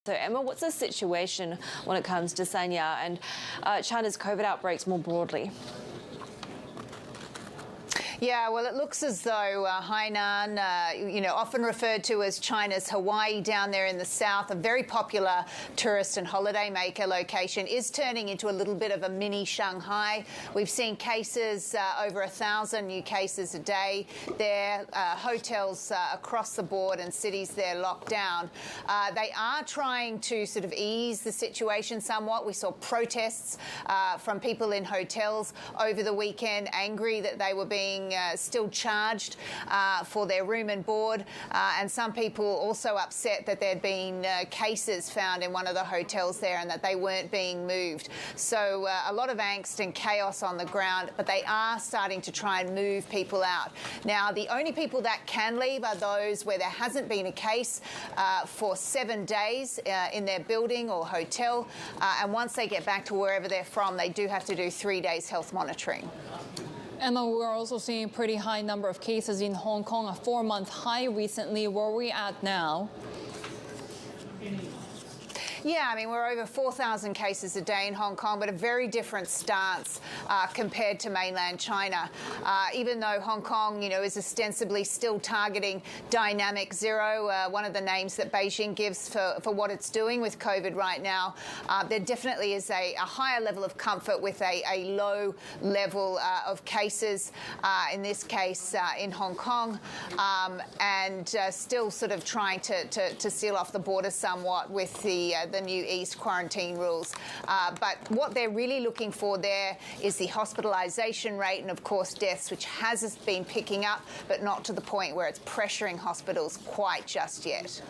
So, Emma, what's the situation when it comes to Sanya and China's COVID outbreaks more broadly? Yeah, well, it looks as though Hainan, often referred to as China's Hawaii down there in the south, a very popular tourist and holidaymaker location, is turning into a little bit of a mini Shanghai. We've seen cases, over 1,000 new cases a day there, hotels across the board and cities there locked down. They are trying to sort of ease the situation somewhat. We saw protests from people in hotels over the weekend, angry that they were being still charged for their room and board, and some people also upset that there'd been cases found in one of the hotels there and that they weren't being moved. So a lot of angst and chaos on the ground, but they are starting to try and move people out. Now, the only people that can leave are those where there hasn't been a case for 7 days in their building or hotel, and once they get back to wherever they're from, they do have to do 3 days health monitoring. Emma, we're also seeing a pretty high number of cases in Hong Kong, a 4-month high recently. Where are we at now? Yeah, I mean, we're over 4,000 cases a day in Hong Kong, but a very different stance compared to mainland China. Even though Hong Kong, is ostensibly still targeting dynamic zero, one of the names that Beijing gives for what it's doing with COVID right now, there definitely is a higher level of comfort with a low level of cases, in this case in Hong Kong, and still sort of trying to seal off the border somewhat with the new east quarantine rules. But what they're really looking for there is the hospitalisation rate and, of course, deaths, which has been picking up, but not to the point where it's pressuring hospitals quite just yet.